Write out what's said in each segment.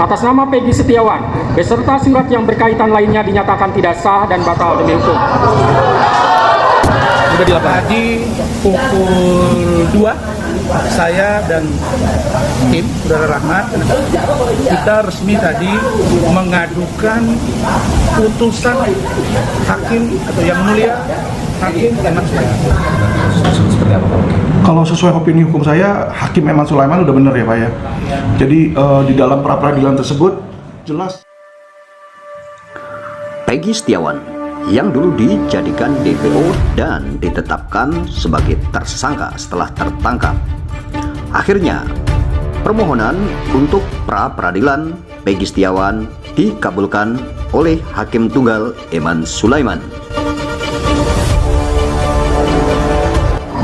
atas nama Peggy Setiawan beserta surat yang berkaitan lainnya dinyatakan tidak sah dan batal demi hukum. Sudah dilakukan. Tadi pukul 2 saya dan tim Saudara Rahmat kita resmi tadi mengadukan putusan hakim atau yang mulia Hakim Eman Sulaiman. Seperti apa, Pak? Kalau sesuai opini hukum saya, Hakim Eman Sulaiman udah benar ya, Pak ya. Jadi di dalam pra-peradilan tersebut jelas Peggy Setiawan yang dulu dijadikan DPO dan ditetapkan sebagai tersangka setelah tertangkap. Akhirnya, permohonan untuk pra-peradilan Peggy Setiawan dikabulkan oleh Hakim Tunggal Eman Sulaiman.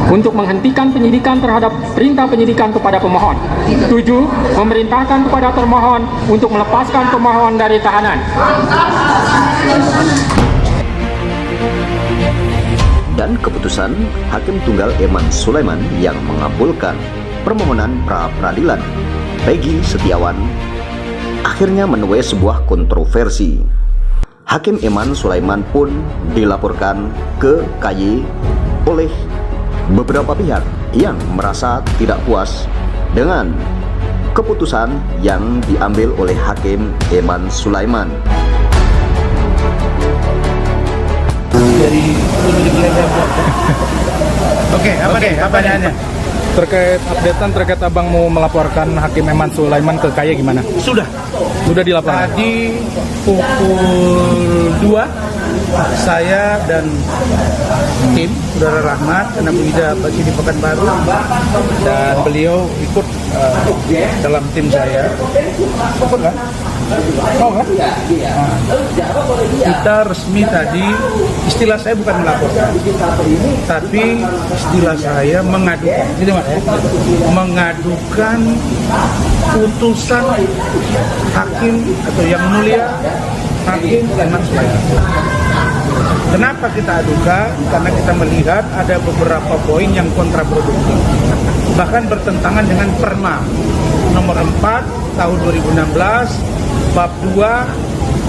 Untuk menghentikan penyidikan terhadap perintah penyidikan kepada pemohon. 7. Memerintahkan kepada termohon untuk melepaskan pemohon dari tahanan. Dan keputusan Hakim Tunggal Eman Sulaiman yang mengabulkan permohonan pra-peradilan Peggy Setiawan akhirnya menuai sebuah kontroversi. Hakim Eman Sulaiman pun dilaporkan ke KY oleh beberapa pihak yang merasa tidak puas dengan keputusan yang diambil oleh Hakim Eman Sulaiman. Oke, apa adanya? Terkait updatean terkait abang mau melaporkan Hakim Eman Sulaiman ke KY gimana? Sudah Dilaporkan. Tadi pukul 2 saya dan tim Saudara Rahmat karena Bu Ida bagi di Pekanbaru dan beliau ikut dalam tim saya. Ikut kan? Oh kan? Kita resmi tadi, istilah saya bukan melaporkan, tapi istilah saya mengadukan, gitu Mas ya? Mengadukan putusan hakim atau yang mulia Hakim Eman Sulaiman. Kenapa kita adukan? Karena kita melihat ada beberapa poin yang kontraproduktif, bahkan bertentangan dengan Perma nomor 4 tahun 2016 bab 2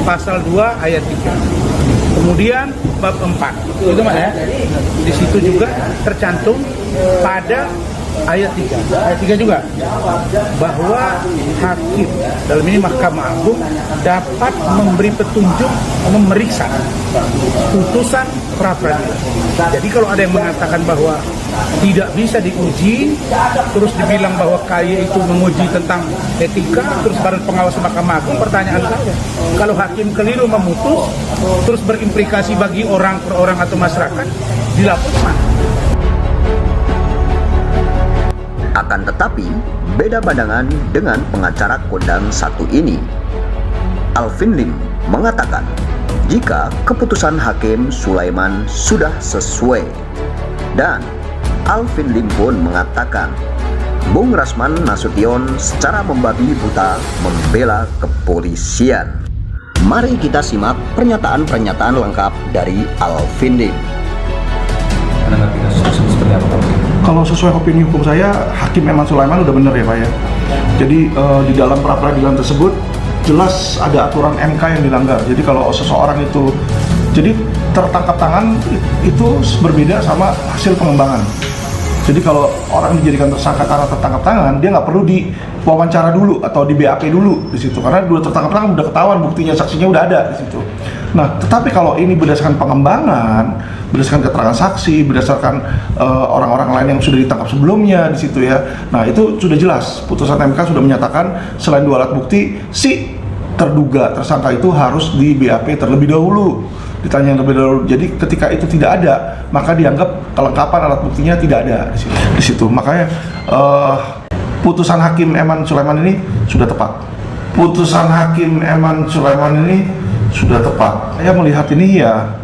pasal 2 ayat 3. Kemudian bab 4. Itu Mas ya. Di situ juga tercantum pada ayat 3. Ayat 3 juga bahwa hakim dalam ini Mahkamah Agung dapat memberi petunjuk memeriksa putusan pra-peradilan. Jadi kalau ada yang mengatakan bahwa tidak bisa diuji, terus dibilang bahwa KY itu menguji tentang etika, terus badan pengawas Mahkamah Agung, pertanyaan saya, kalau hakim keliru memutus, terus berimplikasi bagi orang per orang atau masyarakat, dilaporkan. Akan tetapi, beda pandangan dengan pengacara kondang satu ini. Alvin Lim mengatakan, jika keputusan Hakim Sulaiman sudah sesuai, dan Alvin Lim pun mengatakan, Bung Rasman Nasution secara membabi buta membela kepolisian. Mari kita simak pernyataan-pernyataan lengkap dari Alvin Lim. Menanggapi kasus tersebut seperti apa, Pak? kalau sesuai opini hukum saya, Hakim Eman Sulaiman udah benar ya, Pak ya. Jadi di dalam pra-peradilan tersebut jelas ada aturan MK yang dilanggar. Jadi kalau seseorang itu jadi tertangkap tangan itu berbeda sama hasil pengembangan. Jadi kalau orang dijadikan tersangka karena tertangkap tangan, dia nggak perlu diwawancara dulu atau di BAP dulu di situ, karena udah tertangkap tangan, udah ketahuan buktinya, saksinya udah ada di situ. Nah, tetapi kalau ini berdasarkan pengembangan, berdasarkan keterangan saksi, berdasarkan orang-orang lain yang sudah ditangkap sebelumnya di situ ya. Nah, itu sudah jelas. Putusan MK sudah menyatakan selain 2 alat bukti, si terduga tersangka itu harus di BAP terlebih dahulu. Ditanya lebih dahulu. Jadi ketika itu tidak ada, maka dianggap kelengkapan alat buktinya tidak ada di situ. Makanya putusan Hakim Eman Sulaiman ini sudah tepat. Putusan Hakim Eman Sulaiman ini sudah tepat. Saya melihat ini ya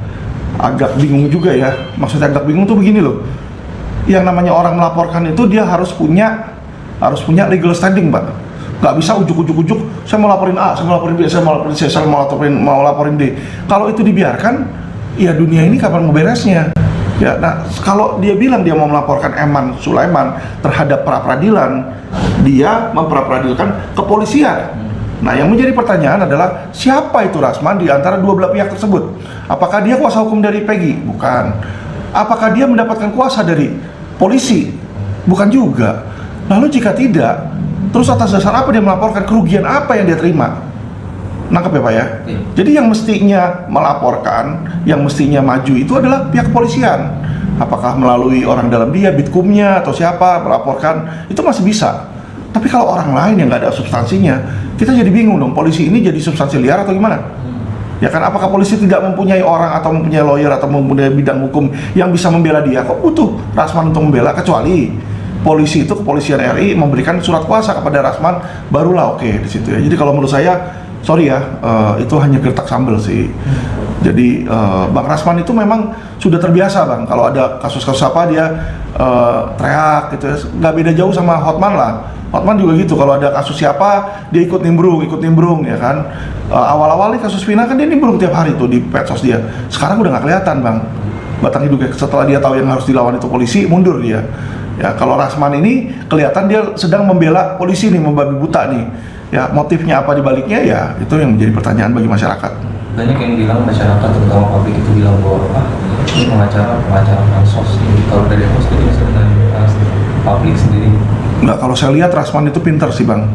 agak bingung juga ya. Maksudnya agak bingung tuh begini loh. Yang namanya orang melaporkan itu dia harus punya legal standing, Pak. Nggak bisa ujuk-ujuk, saya mau laporin A, saya mau laporin B, saya mau laporin C, saya mau laporin D. Kalau itu dibiarkan, ya dunia ini kapan mau beresnya? Ya, nah kalau dia bilang dia mau melaporkan Eman Sulaiman terhadap pra-peradilan, dia memperadilan kepolisian. Nah, yang menjadi pertanyaan adalah siapa itu Rasman di antara dua belah pihak tersebut? Apakah dia kuasa hukum dari Peggy? Bukan. Apakah dia mendapatkan kuasa dari polisi? Bukan juga. Lalu jika tidak, terus atas dasar apa dia melaporkan, kerugian apa yang dia terima? Nangkep ya Pak ya? Jadi yang mestinya melaporkan, yang mestinya maju itu adalah pihak kepolisian. Apakah melalui orang dalam dia, bitkumnya atau siapa melaporkan, itu masih bisa. Tapi kalau orang lain yang nggak ada substansinya, kita jadi bingung dong, polisi ini jadi substansi liar atau gimana? Ya kan, apakah polisi tidak mempunyai orang atau mempunyai lawyer atau mempunyai bidang hukum yang bisa membela dia? Kok butuh Rasman untuk membela? Kecuali polisi itu, kepolisian RI memberikan surat kuasa kepada Rasman, barulah oke di situ ya. Jadi kalau menurut saya, sorry ya, itu hanya gertak sambal sih. Jadi Bang Rasman itu memang sudah terbiasa Bang, kalau ada kasus-kasus apa dia teriak gitu ya, nggak beda jauh sama Hotman lah. Hotman juga gitu, kalau ada kasus siapa dia ikut nimbrung ya kan. Awal-awal nih kasus Vina kan dia nimbrung tiap hari tuh di medsos dia. Sekarang udah nggak kelihatan Bang batang hidungnya, setelah dia tahu yang harus dilawan itu polisi, mundur dia. Ya kalau Rasman ini kelihatan dia sedang membela polisi nih, membabi buta nih. Ya motifnya apa dibaliknya ya itu yang menjadi pertanyaan bagi masyarakat. Banyak yang bilang masyarakat terutama publik itu bilang bahwa ini pengacara pansos. Kalau dari aku sendiri sebenarnya publik sendiri. Enggak, kalau saya lihat Rasman itu pinter sih Bang.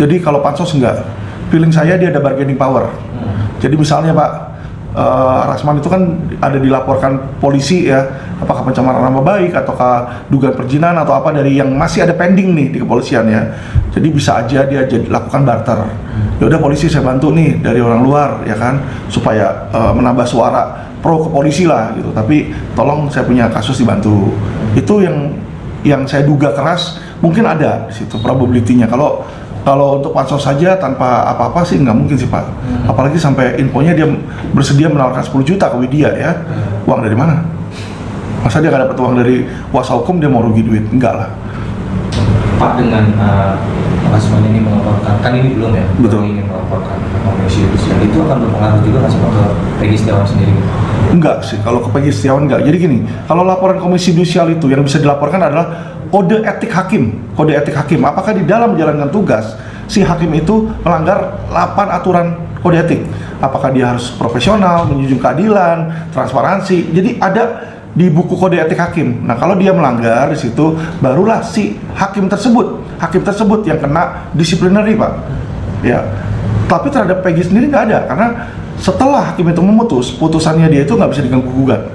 Jadi kalau pansos enggak, feeling saya dia ada bargaining power. Jadi misalnya Pak, Rasman itu kan ada dilaporkan polisi ya, apakah pencemaran nama baik ataukah dugaan perzinahan atau apa dari yang masih ada pending nih di kepolisian ya. Jadi bisa aja dia lakukan barter. Ya udah polisi saya bantu nih dari orang luar ya kan, supaya menambah suara pro ke polisi lah gitu. Tapi tolong saya punya kasus dibantu. Itu yang saya duga keras mungkin ada di situ probability-nya. Kalau untuk pansos saja tanpa apa-apa sih nggak mungkin sih Pak. Apalagi sampai infonya dia bersedia menawarkan 10 juta ke Widya ya. Uang dari mana? Masa dia nggak dapat uang dari kuasa hukum dia mau rugi duit? Enggak lah. Pak, dengan Rasman ini melaporkan, kan ini belum ya? Betul. Ingin melaporkan ke Komisi Yudisial, itu akan berpengaruh juga nggak sih Pak ke Peggy Setiawan sendiri? Enggak sih, kalau ke Peggy Setiawan enggak. Jadi gini, kalau laporan Komisi Yudisial itu yang bisa dilaporkan adalah kode etik hakim. Kode etik hakim, apakah di dalam menjalankan tugas si hakim itu melanggar 8 aturan kode etik? Apakah dia harus profesional, menjunjung keadilan, transparansi? Jadi ada di buku kode etik hakim. Nah, kalau dia melanggar di situ, barulah si hakim tersebut yang kena disciplinary Pak. Ya. Tapi terhadap Peggy sendiri nggak ada, karena setelah hakim itu memutus, putusannya dia itu nggak bisa diganggu gugat.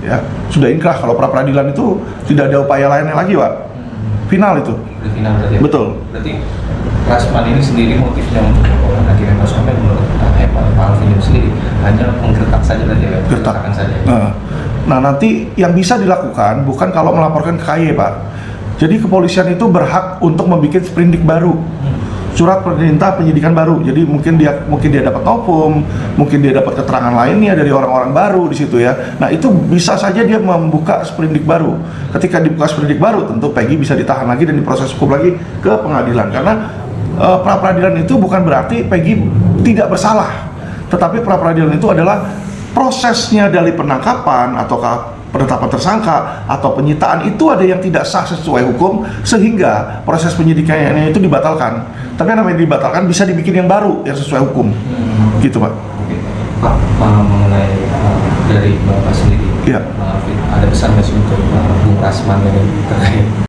Ya, sudah inkrah. Kalau pra peradilan itu tidak ada upaya lainnya lagi Pak. Final itu. Udah final berarti ya? Betul. Berarti Rasman ini sendiri motifnya untuk melaporkan hakim yang sampai menurut Pak Alvin sendiri hanya menggertak saja berarti ya? Gertakan saja. Nah, nanti yang bisa dilakukan bukan kalau melaporkan ke KY Pak. Jadi kepolisian itu berhak untuk membuat sprindik baru, surat perintah penyidikan baru. Jadi mungkin dia dapat novum, mungkin dia dapat keterangan lainnya dari orang-orang baru di situ ya. Nah itu bisa saja dia membuka sprindik baru. Ketika dibuka sprindik baru, tentu Peggy bisa ditahan lagi dan diproses hukum lagi ke pengadilan. Karena pra peradilan itu bukan berarti Peggy tidak bersalah, tetapi pra peradilan itu adalah prosesnya dari penangkapan ataukah penetapan tersangka atau penyitaan itu ada yang tidak sah sesuai hukum sehingga proses penyidikannya itu dibatalkan. Tapi yang namanya dibatalkan bisa dibikin yang baru yang sesuai hukum. Gitu Pak. Oke. Pak, mengenai dari Bapak sendiri, Iya. ada pesan nggak sih untuk Bung Rasman ini terkait